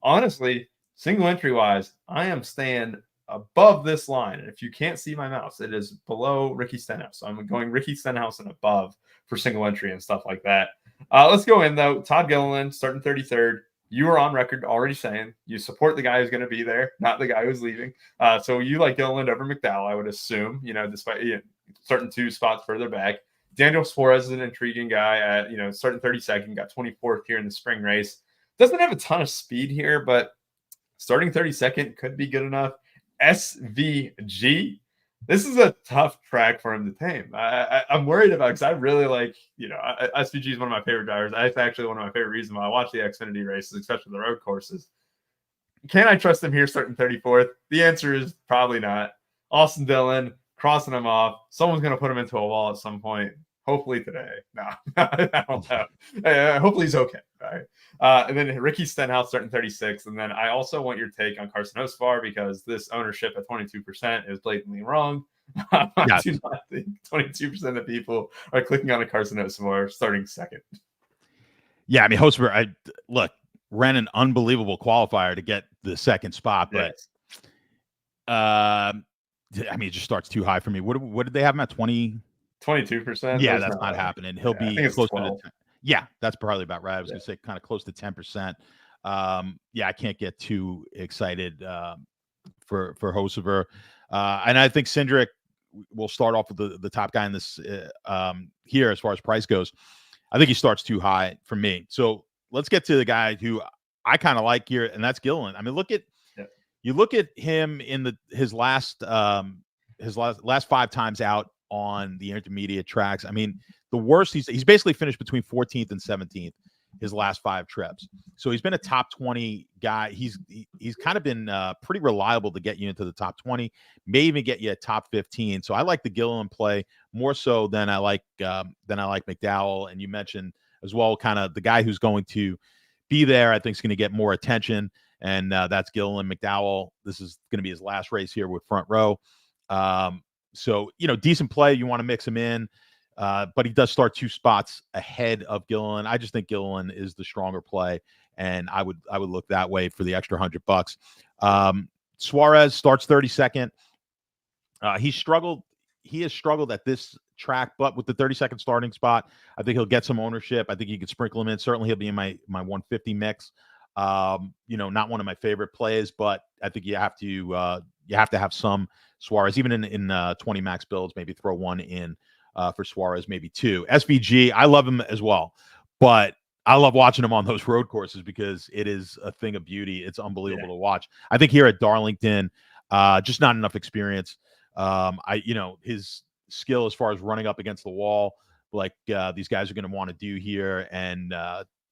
honestly, single entry wise, I am staying above this line. And if you can't see my mouse, it is below Ricky Stenhouse. So I'm going Ricky Stenhouse and above for single entry and stuff like that. Let's go in, though. Todd Gilliland starting 33rd. You are on record already saying you support the guy who's going to be there, not the guy who's leaving. So you like Gilliland over McDowell, I would assume, despite starting 2 spots further back. Daniel Suarez is an intriguing guy at, starting 32nd, got 24th here in the spring race. Doesn't have a ton of speed here, but starting 32nd could be good enough. SVG. This is a tough track for him to tame. I'm worried about because I really like, SVG is one of my favorite drivers. That's actually one of my favorite reasons why I watch the Xfinity races, especially the road courses. Can I trust him here starting 34th? The answer is probably not. Austin Dillon, crossing him off. Someone's going to put him into a wall at some point. Hopefully today. No, I don't know. Hopefully he's okay. All right. And then Ricky Stenhouse starting 36th. And then I also want your take on Carson Hocevar because this ownership at 22% is blatantly wrong. I do not think 22% of people are clicking on a Carson Hocevar starting second. Yeah, I mean, Hocevar, ran an unbelievable qualifier to get the second spot, but I mean, it just starts too high for me. What did they have him at? 22%. Yeah, that's not happening. He'll be close to 10. Yeah, that's probably about right. I was going to say kind of close to 10%. I can't get too excited for Hocevar. And I think Cindric will start off with the top guy in this here as far as price goes. I think he starts too high for me. So let's get to the guy who I kind of like here, and that's Gilliland. I mean, you look at him in his last 5 times out on the intermediate tracks. I mean, the worst he's basically finished between 14th and 17th his last 5 trips. So he's been a top 20 guy. He's kind of been pretty reliable to get you into the top 20, may even get you a top 15. So I like the Gilliland play more so than I like McDowell. And you mentioned as well, kind of the guy who's going to be there, I think is going to get more attention. And that's Gilliland. McDowell, this is going to be his last race here with Front Row. So, decent play. You want to mix him in, but he does start 2 spots ahead of Gilliland. I just think Gilliland is the stronger play, and I would look that way for the extra $100. Suarez starts 32nd. He has struggled at this track, but with the 32nd starting spot, I think he'll get some ownership. I think you could sprinkle him in. Certainly, he'll be in my 150 mix. Not one of my favorite plays, but I think you have to have some Suarez, even in 20 max builds, maybe throw one in for Suarez, maybe 2. SVG, I love him as well, but I love watching him on those road courses because it is a thing of beauty. It's unbelievable to watch. I think here at Darlington, just not enough experience. His skill as far as running up against the wall, like these guys are going to want to do here, and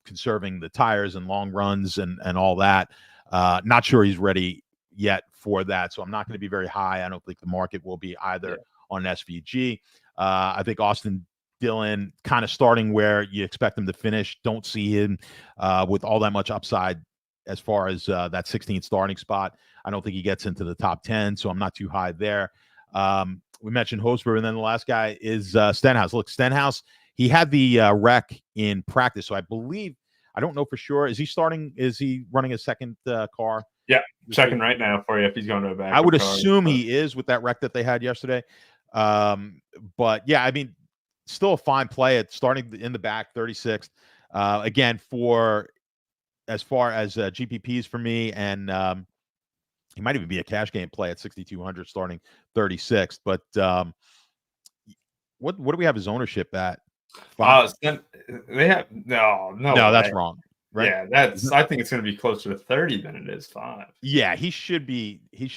conserving the tires and long runs and all that. Not sure he's ready yet for that. So I'm not going to be very high. I don't think the market will be either on SVG. I think Austin Dillon kind of starting where you expect him to finish. Don't see him with all that much upside as far as that 16th starting spot. I don't think he gets into the top 10, so I'm not too high there. We mentioned Hosmer, and then the last guy is Stenhouse. Look, Stenhouse, he had the wreck in practice, so I believe, I don't know for sure. Is he starting? Is he running a second car? Yeah, checking right now for you if he's going to a back. I would assume he is with that wreck that they had yesterday. But yeah, I mean, still a fine play at starting in the back, 36th. Again, for as far as GPPs for me, and he might even be a cash game play at 6,200 starting 36th. But what do we have his ownership at? They have no, that's wrong. Right? Yeah, I think it's going to be closer to 30 than it is 5. Yeah, he should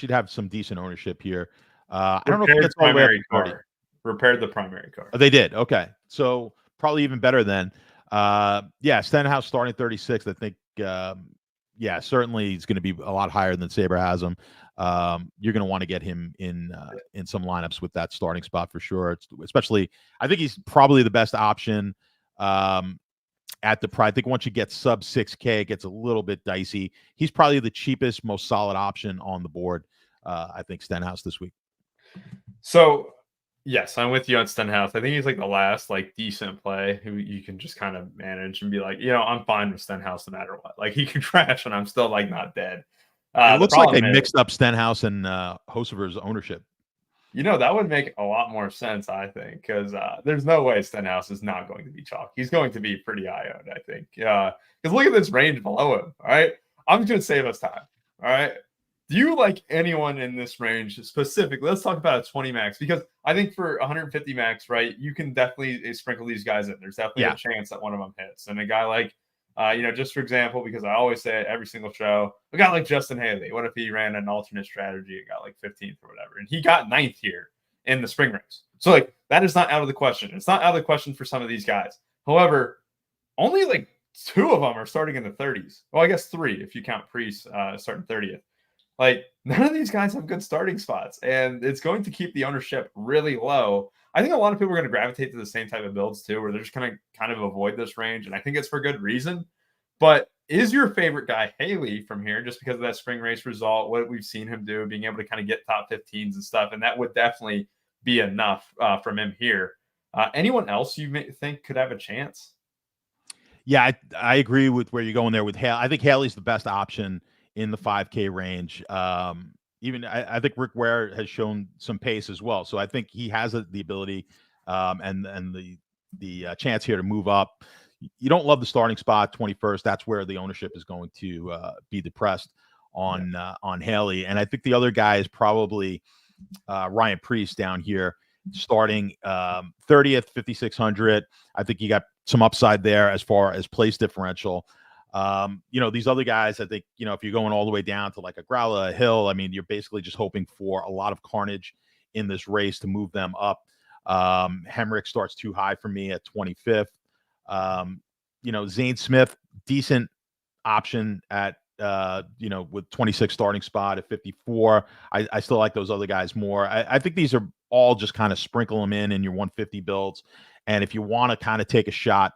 have some decent ownership here. I don't know if he gets all the way up to 30. Repaired the primary car. Oh, they did. Okay. So probably even better then. Yeah, Stenhouse starting 36th. I think certainly he's going to be a lot higher than Sabre has him. You're going to want to get him in some lineups with that starting spot for sure. Especially, I think he's probably the best option at the price. I think once you get sub 6K, it gets a little bit dicey. He's probably the cheapest, most solid option on the board. I think Stenhouse this week. So, yes, I'm with you on Stenhouse. I think he's like the last decent play who you can just kind of manage and be like, I'm fine with Stenhouse no matter what. Like he can crash and I'm still not dead. It looks like they mixed up Stenhouse and Hosever's ownership. That would make a lot more sense, I think, because there's no way Stenhouse is not going to be chalk. He's going to be pretty high-owned, I think. Because look at this range below him, all right? I'm just going to save us time, all right? Do you like anyone in this range specifically? Let's talk about a 20 max, because I think for 150 max, right, you can definitely sprinkle these guys in. There's definitely a chance that one of them hits. And a guy like, just for example, because I always say it every single show, a guy like Justin Haley, what if he ran an alternate strategy and got 15th or whatever? And he got 9th here in the spring race. So that is not out of the question. It's not out of the question for some of these guys. However, only 2 of them are starting in the 30s. Well, I guess 3 if you count Priest starting 30th. None of these guys have good starting spots, and it's going to keep the ownership really low. I think a lot of people are going to gravitate to the same type of builds too, where they're just going to kind of avoid this range, and I think it's for good reason. But is your favorite guy Haley from here just because of that spring race result, what we've seen him do, being able to kind of get top 15s and stuff, and that would definitely be enough from him here. Anyone else you may think could have a chance? Yeah, I agree with where you're going there with Haley. I think Haley's the best option in the 5K range. Even I think Rick Ware has shown some pace as well. So I think he has the ability and the chance here to move up. You don't love the starting spot, 21st. That's where the ownership is going to be depressed on Haley. And I think the other guy is probably Ryan Priest down here, starting 30th, 5,600. I think you got some upside there as far as place differential. These other guys, I think, if you're going all the way down to a Growler, a Hill, I mean, you're basically just hoping for a lot of carnage in this race to move them up. Hemrick starts too high for me at 25th. Zane Smith, decent option at, with 26 starting spot at 54. I still like those other guys more. I think these are all just kind of sprinkle them in your 150 builds. And if you want to kind of take a shot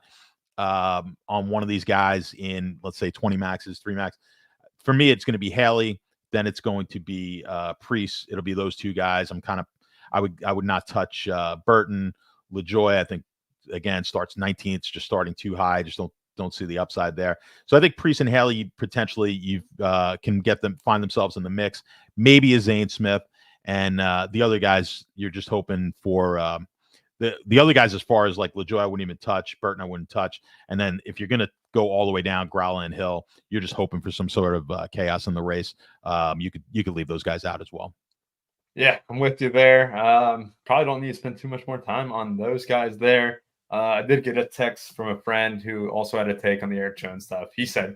on one of these guys in, let's say, 20 maxes, 3 max, for me, it's going to be Haley. Then it's going to be Priest. It'll be those 2 guys. I would not touch Burton. LaJoy, I think, again, starts 19th, just starting too high. Just don't see the upside there. So I think Priest and Haley potentially can get them, find themselves in the mix. Maybe a Zane Smith, and the other guys you're just hoping for. The other guys, as far as LaJoy, I wouldn't even touch. Burton, I wouldn't touch. And then if you're going to go all the way down, Growler and Hill, you're just hoping for some sort of chaos in the race. You could leave those guys out as well. Yeah, I'm with you there. Probably don't need to spend too much more time on those guys there. I did get a text from a friend who also had a take on the Eric Jones stuff. He said,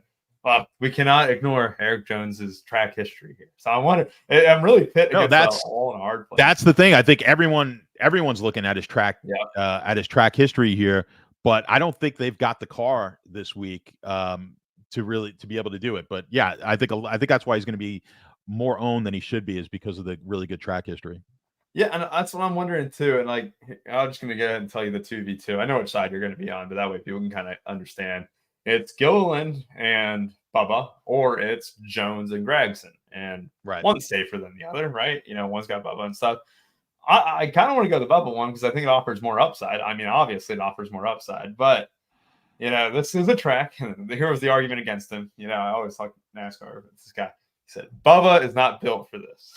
we cannot ignore Eric Jones's track history here. So I'm really pit against that's all in a hard place. That's the thing. I think everyone's looking at his track history here, but I don't think they've got the car this week to be able to do it. But yeah, I think that's why he's going to be more owned than he should be, is because of the really good track history. Yeah, and that's what I'm wondering too. And like, I'm just gonna go ahead and tell you the 2v2. I know which side you're gonna be on, but that way people can kind of understand. It's Gilliland and Bubba, or it's Jones and Gregson. And Right. one's safer than the other, right? One's got Bubba and stuff. I kind of want to go the Bubba one because I think it offers more upside. I mean, obviously it offers more upside, but this is a track. Here was the argument against him. I always talk NASCAR with this guy. He said, Bubba is not built for this.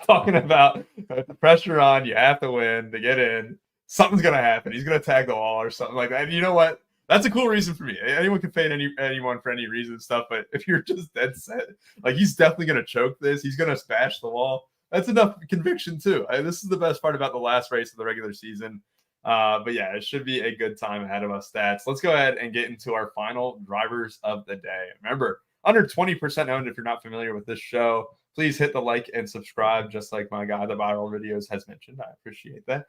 Talking about the pressure on, you have to win to get in. Something's going to happen. He's going to tag the wall or something like that. And you know what? That's a cool reason for me. Anyone can fade anyone for any reason and stuff. But if you're just dead set, like he's definitely going to choke this. He's going to smash the wall. That's enough conviction too. This is the best part about the last race of the regular season. But yeah, it should be a good time ahead of us, Stats. Let's go ahead and get into our final drivers of the day. Remember, under 20% owned if you're not familiar with this show. Please hit the like and subscribe, just like my guy, the Viral Videos, has mentioned. I appreciate that.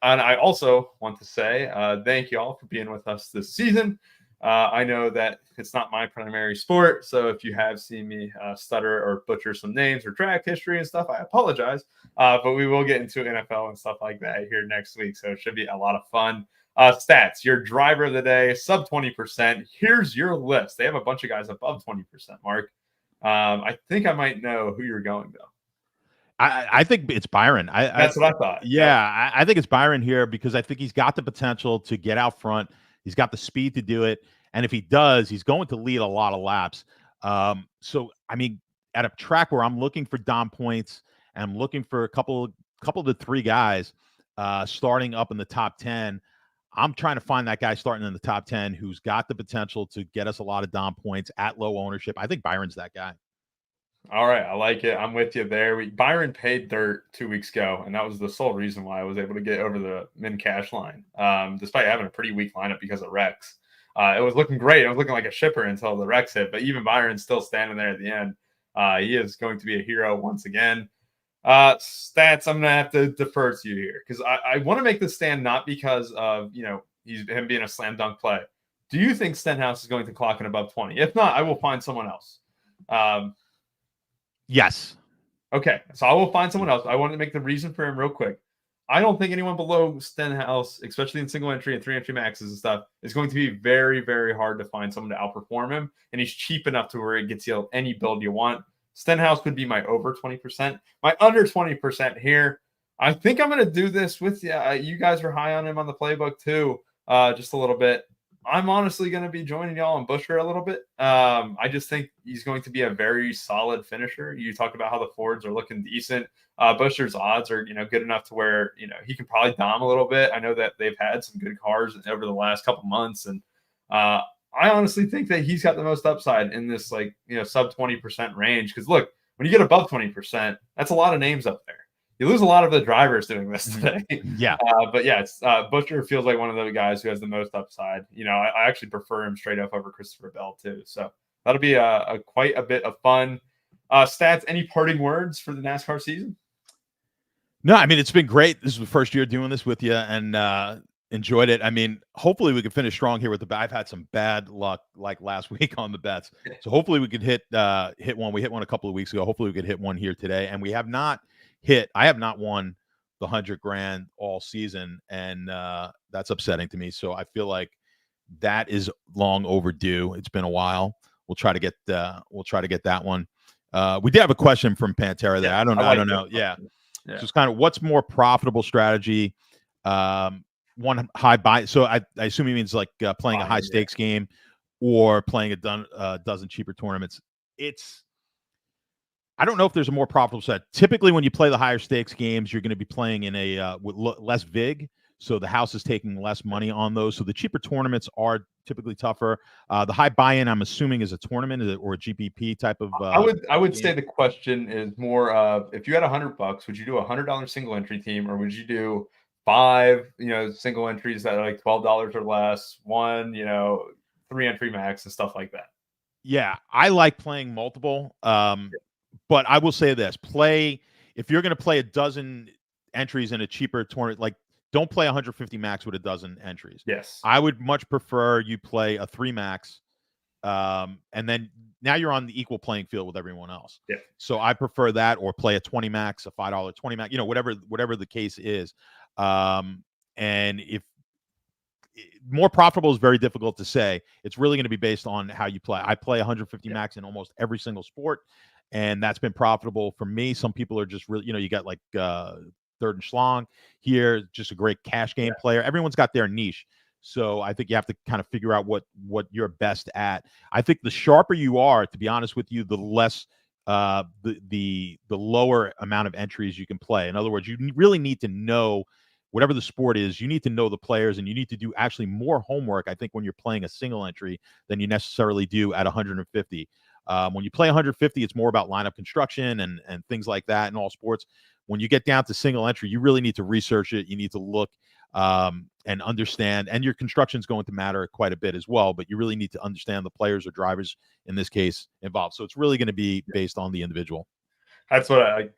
And I also want to say thank you all for being with us this season. I know that it's not my primary sport, so if you have seen me stutter or butcher some names or track history and stuff, I apologize. But we will get into NFL and stuff like that here next week, so it should be a lot of fun. Stats, your driver of the day, sub 20%. Here's your list. They have a bunch of guys above 20%, Mark. I think I might know who you're going, though. I think it's Byron. That's what I thought. Yeah, I think it's Byron here because I think he's got the potential to get out front. He's got the speed to do it. And if he does, he's going to lead a lot of laps. So, I mean, at a track where I'm looking for Dom points and I'm looking for a couple to three guys starting up in the top 10, I'm trying to find that guy starting in the top 10 who's got the potential to get us a lot of Dom points at low ownership. I think Byron's that guy. All right, I like it. I'm with you there. Byron paid dirt 2 weeks ago, and that was the sole reason why I was able to get over the min cash line, despite having a pretty weak lineup because of Rex. It was looking great. It was looking like a shipper until the Rex hit, but even Byron's still standing there at the end. He is going to be a hero once again. Stats, I'm going to have to defer to you here because I want to make this stand not because of, him being a slam dunk play. Do you think Stenhouse is going to clock in above 20? If not, I will find someone else. Yes. Okay, so I will find someone else. I want to make the reason for him real quick. I don't think anyone below Stenhouse, especially in single entry and 3-entry maxes and stuff, is going to be very, very hard to find someone to outperform him. And he's cheap enough to where it gets you any build you want. Stenhouse would be my over 20%. My under 20% here. I think I'm going to do this with you. You guys are high on him on the playbook too, just a little bit. I'm honestly going to be joining y'all on Buescher a little bit. I just think he's going to be a very solid finisher. You talked about how the Fords are looking decent. Buescher's odds are, good enough to where, he can probably dom a little bit. I know that they've had some good cars over the last couple months. And I honestly think that he's got the most upside in this, sub 20% range. Because look, when you get above 20%, that's a lot of names up there. You lose a lot of the drivers doing this today. Yeah. But yeah, it's Buescher feels like one of the guys who has the most upside. I actually prefer him straight up over Christopher Bell too. So that'll be a quite a bit of fun. Stats, any parting words for the NASCAR season? No, I mean, it's been great. This is the first year doing this with you and enjoyed it. I mean, hopefully we can finish strong here with the bet. I've had some bad luck like last week on the bets. So hopefully we could hit one. We hit one a couple of weeks ago. Hopefully we could hit one here today. And I have not won the $100,000 all season, and that's upsetting to me. So I feel like that is long overdue. It's been a while. We'll try to get that one. We did have a question from Pantera there. I don't know. Yeah. So it's kind of what's more profitable strategy. One high buy. So I assume he means like playing a high stakes game or playing a dozen cheaper tournaments. I don't know if there's a more profitable set. Typically, when you play the higher stakes games, you're going to be playing in a with less vig, so the house is taking less money on those. So the cheaper tournaments are typically tougher. The high buy-in, I'm assuming, is a tournament or a GPP type of. I would say the question is more of if you had $100, would you do a $100 single entry team, or would you do 5 single entries that are like $12 or less, 1 3-entry max and stuff like that? Yeah, I like playing multiple. But I will say this: if you're going to play a dozen entries in a cheaper tournament, like don't play 150 max with a dozen entries. Yes, I would much prefer you play a 3 max And then now you're on the equal playing field with everyone else. Yeah. So I prefer that, or play a 20 max, a $5 20 max, whatever the case is. And if more profitable is very difficult to say. It's really going to be based on how you play. I play 150 max in almost every single sport, and that's been profitable for me. Some people are just really, you got like Third and Schlong here, just a great cash game player. Everyone's got their niche. So I think you have to kind of figure out what you're best at. I think the sharper you are, to be honest with you, the less the lower amount of entries you can play. In other words, you really need to know, whatever the sport is, you need to know the players, and you need to do actually more homework, I think, when you're playing a single entry than you necessarily do at 150. When you play 150, it's more about lineup construction and things like that in all sports. When you get down to single entry, you really need to research it. You need to look and understand, and your construction is going to matter quite a bit as well, but you really need to understand the players or drivers, in this case, involved. So it's really going to be based on the individual. That's what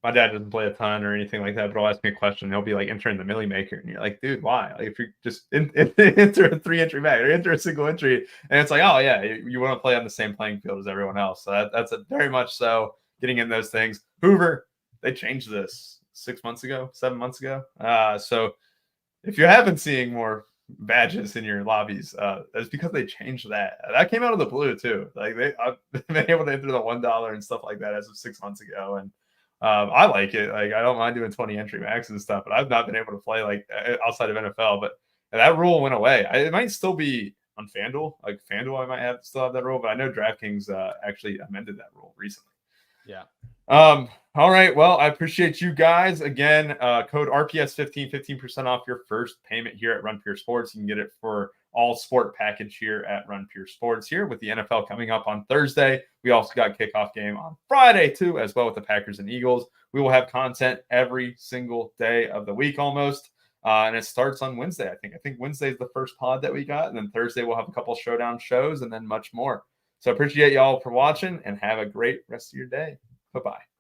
my dad doesn't play a ton or anything like that, but he'll ask me a question. He'll be like entering the Millie Maker, and you're like, dude, why? Like, if you just enter a 3 entry bag or enter a single entry, and it's like, oh yeah, you want to play on the same playing field as everyone else. So that's very much so getting in those things. Hoover, they changed this 7 months ago. So if you have been seeing more badges in your lobbies, that's because they changed that. That came out of the blue too. Like I've been able to enter the $1 and stuff like that as of 6 months ago, and I like it. Like, I don't mind doing 20 entry maxes and stuff, but I've not been able to play like outside of NFL. But that rule went away. It might still be on FanDuel. Like FanDuel, I might still have that rule, but I know DraftKings actually amended that rule recently. Yeah. All right. Well, I appreciate you guys. Again, code RPS15, 15% off your first payment here at Run Pure Sports. You can get it for all sport package here at Run Pure Sports here, with the NFL coming up on Thursday. We also got kickoff game on Friday too, as well, with the Packers and Eagles. We will have content every single day of the week almost. And it starts on Wednesday. I think Wednesday is the first pod that we got. And then Thursday we'll have a couple showdown shows and then much more. So appreciate y'all for watching, and have a great rest of your day. Bye-bye.